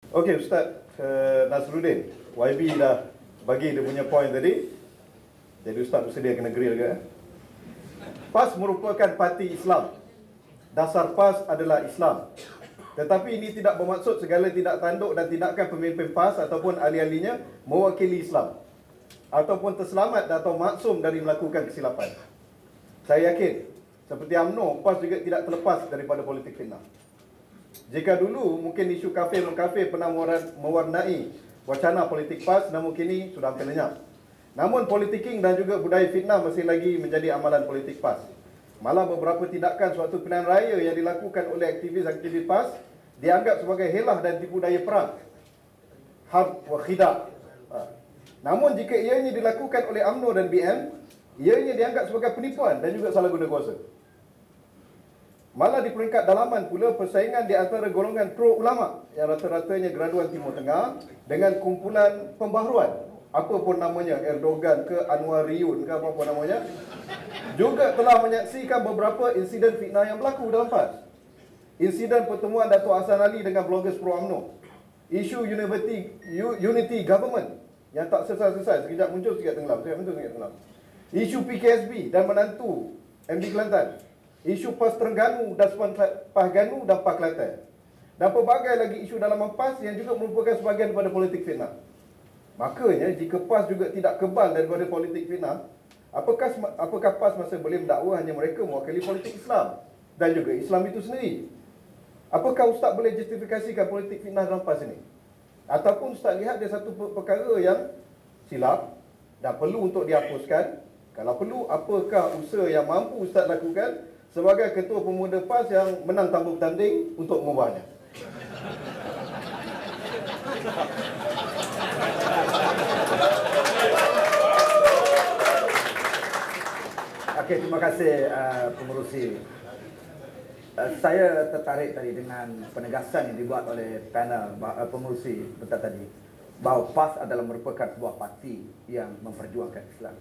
Okey Ustaz Nasruddin, YB dah bagi dia punya point tadi. Jadi Ustaz bersedia kena grill ke? PAS merupakan parti Islam. Dasar PAS adalah Islam. Tetapi ini tidak bermaksud segala tindak tanduk dan tindakan pemimpin PAS ataupun ahli-ahlinya mewakili Islam ataupun terselamat atau maksum dari melakukan kesilapan. Saya yakin seperti UMNO, PAS juga tidak terlepas daripada politik fitnah. Jika dulu mungkin isu kafir-mengkafir pernah mewarnai wacana politik PAS, namun kini sudah hampir lenyap. Namun politiking dan juga budaya fitnah masih lagi menjadi amalan politik PAS. Malah beberapa tindakan suatu pilihan raya yang dilakukan oleh aktivis-aktivis PAS dianggap sebagai helah dan tipu daya perang. Harb wa khida'. Namun jika ianya dilakukan oleh UMNO dan BN, ianya dianggap sebagai penipuan dan juga salah guna kuasa. Malah di peringkat dalaman pula persaingan di antara golongan pro-ulama yang rata-ratanya graduan Timur Tengah dengan kumpulan pembaharuan, apa pun namanya, Erdogan ke Anwariyun ke apa pun namanya, juga telah menyaksikan beberapa insiden fitnah yang berlaku dalam PAS. Insiden pertemuan Datuk Hassan Ali dengan bloggers pro-UMNO, isu Unity Government yang tak selesai-selesai, sekejap muncul, sekejap tenggelam, isu PKSB dan menantu MD Kelantan, isu PAS Terengganu dan Pahganu dan PAS Kelantan, dan pelbagai lagi isu dalam PAS yang juga merupakan sebahagian daripada politik fitnah. Makanya jika PAS juga tidak kebal daripada politik fitnah, apakah PAS masih boleh mendakwa hanya mereka mewakili politik Islam dan juga Islam itu sendiri? Apakah Ustaz boleh justifikasikan politik fitnah dalam PAS ini? Ataupun Ustaz lihat dia satu perkara yang silap dan perlu untuk dihapuskan? Kalau perlu, apakah usaha yang mampu Ustaz lakukan sebagai Ketua Pemuda PAS yang menang tanpa bertanding untuk mengubahnya? Okey, terima kasih pengerusi. Saya tertarik tadi dengan penegasan yang dibuat oleh panel pengerusi bentar tadi, bahawa PAS adalah merupakan sebuah parti yang memperjuangkan Islam.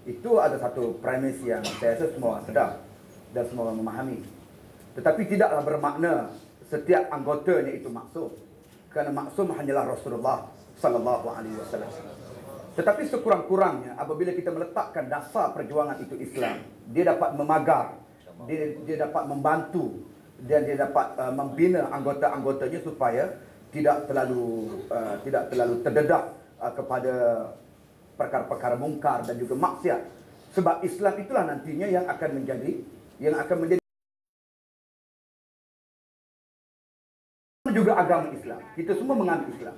Itu ada satu premis yang saya rasa semua sedar dan semua memahami. Tetapi tidaklah bermakna setiap anggotanya itu maksum, kerana maksum hanyalah Rasulullah sallallahu alaihi wasallam. Tetapi sekurang-kurangnya apabila kita meletakkan dasar perjuangan itu Islam, dia dapat memagar, dia dapat membantu dan dia dapat membina anggota-anggotanya supaya tidak terlalu terdedah kepada perkara-perkara mungkar dan juga maksiat. Sebab Islam itulah nantinya yang akan menjadi juga agama Islam. Kita semua menganut Islam.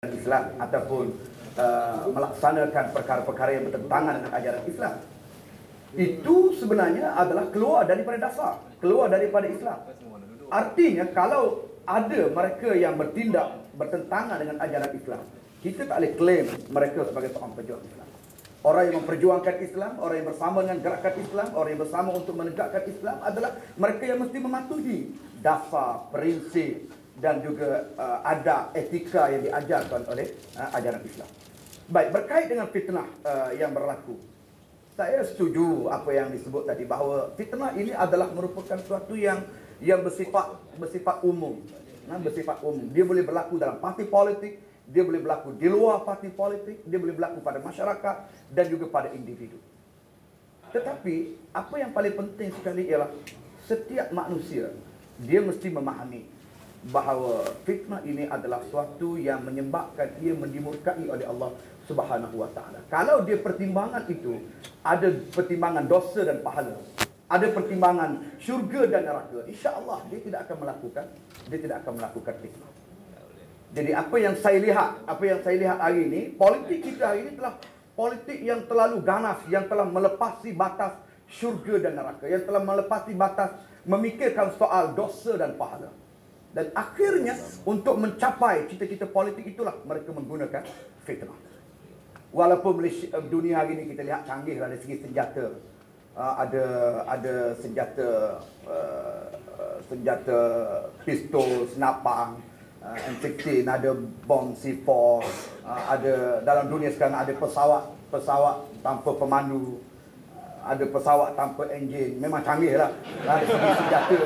Islam ataupun melaksanakan perkara-perkara yang bertentangan dengan ajaran Islam, itu sebenarnya adalah keluar daripada dasar, keluar daripada Islam. Artinya kalau ada mereka yang bertindak bertentangan dengan ajaran Islam, kita tak boleh claim mereka sebagai seorang pejuang Islam. Orang yang memperjuangkan Islam, orang yang bersama dengan gerakan Islam, orang yang bersama untuk menegakkan Islam adalah mereka yang mesti mematuhi dasar, prinsip dan juga adab, etika yang diajarkan oleh ajaran Islam. Baik, berkait dengan fitnah yang berlaku, saya setuju apa yang disebut tadi, bahawa fitnah ini adalah merupakan sesuatu yang bersifat umum. Bersifat umum. Dia boleh berlaku dalam parti politik, dia boleh berlaku di luar parti politik, dia boleh berlaku pada masyarakat dan juga pada individu. Tetapi apa yang paling penting sekali ialah setiap manusia dia mesti memahami bahawa fitnah ini adalah sesuatu yang menyebabkan ia dimurkai oleh Allah Subhanahu wa taala. Kalau dia pertimbangan itu ada pertimbangan dosa dan pahala, ada pertimbangan syurga dan neraka, insya-Allah dia tidak akan melakukan fitnah. Jadi apa yang saya lihat hari ini, politik kita hari ini telah politik yang terlalu ganas, yang telah melepasi batas syurga dan neraka, yang telah melepasi batas memikirkan soal dosa dan pahala. Dan akhirnya untuk mencapai cita-cita politik itulah mereka menggunakan fitnah. Walaupun dunia hari ini kita lihat canggih dari segi senjata, ada senjata pistol, senapang, M16, ada bom C4, ada dalam dunia sekarang ada pesawat tanpa pemandu, ada pesawat tanpa enjin, memang canggih lah dari segi senjata.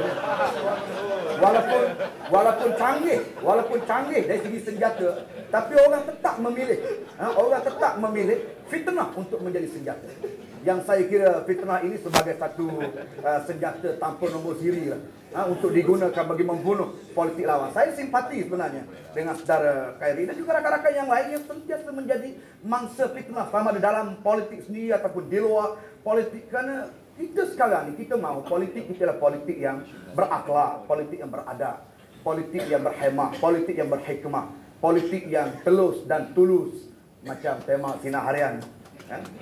Walaupun canggih dari segi senjata, tapi orang tetap memilih fitnah untuk menjadi senjata. Yang saya kira fitnah ini sebagai satu senjata tanpa nombor siri lah, untuk digunakan bagi membunuh politik lawan. Saya simpati sebenarnya dengan saudara Khairi dan juga rakan-rakan yang lain yang sentiasa menjadi mangsa fitnah, sama di dalam politik sendiri ataupun di luar politik. Kerana kita sekarang ni, kita mahu politik kita adalah politik yang berakhlak, politik yang beradab, politik yang berhemah, politik yang berhikmah, politik yang telus dan tulus macam tema Sinar Harian.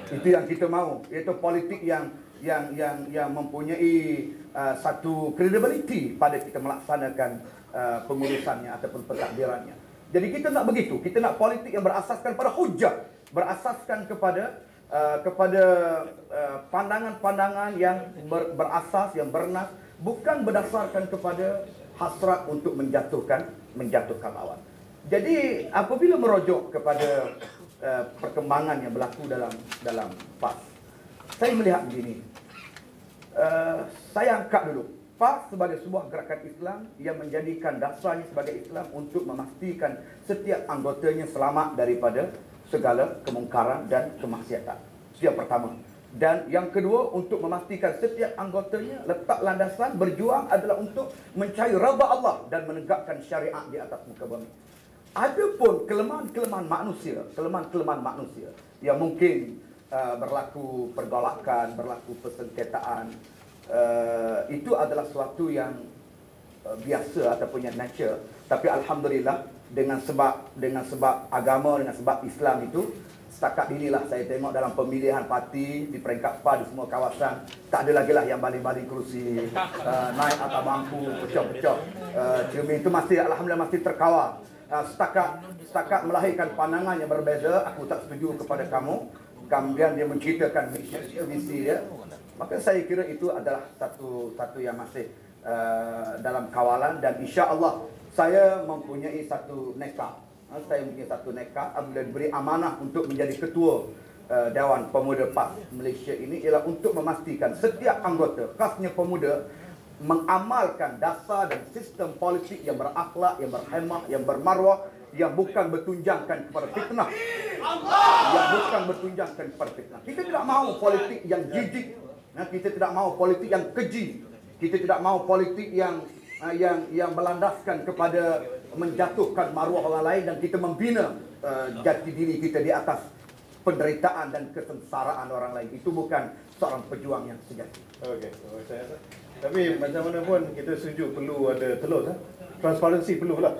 Itu yang kita mahu, iaitu politik yang mempunyai satu credibility pada kita melaksanakan pengurusannya ataupun pentadbirannya. Jadi kita nak begitu, kita nak politik yang berasaskan pada hujah, berasaskan kepada pandangan-pandangan yang berasas, yang bernas, bukan berdasarkan kepada hasrat untuk menjatuhkan lawan. Jadi apabila merujuk kepada perkembangan yang berlaku dalam PAS, saya melihat begini. Saya angkat dulu PAS sebagai sebuah gerakan Islam yang menjadikan dasarnya sebagai Islam untuk memastikan setiap anggotanya selamat daripada segala kemungkaran dan kemaksiatan. Itu yang pertama. Dan yang kedua, untuk memastikan setiap anggotanya letak landasan berjuang adalah untuk mencari redha Allah dan menegakkan syariat di atas muka bumi. Adapun kelemahan-kelemahan manusia yang mungkin berlaku pergolakan, berlaku persengketaan, itu adalah sesuatu yang biasa ataupun yang nature. Tapi alhamdulillah dengan sebab agama, dengan sebab Islam itu, setakat inilah saya tengok dalam pemilihan parti di peringkat PAS di semua kawasan, tak ada lagi lah yang baling-baling kerusi, naik atas bangku, pecah-pecah. Cermin itu masih alhamdulillah masih terkawal. Setakat melahirkan pandangan yang berbeza, aku tak setuju kepada kamu, kemudian dia menceritakan visi dia, maka saya kira itu adalah satu yang masih dalam kawalan. Dan insya-Allah saya mempunyai satu nekat. Apabila diberi amanah untuk menjadi ketua Dewan Pemuda PAS Malaysia ini, ialah untuk memastikan setiap anggota, khasnya pemuda, mengamalkan dasar dan sistem politik yang berakhlak, yang berhemah, yang bermaruah, yang bukan bertunjangkan kepada fitnah. Kita tidak mahu politik yang jijik, kita tidak mahu politik yang keji, kita tidak mahu politik yang berlandaskan kepada menjatuhkan maruah orang lain, dan kita membina jati diri kita di atas penderitaan dan kesengsaraan orang lain. Itu bukan seorang pejuang yang sejati. Okey, tapi macam mana pun kita setuju perlu ada telus, transparansi perlulah.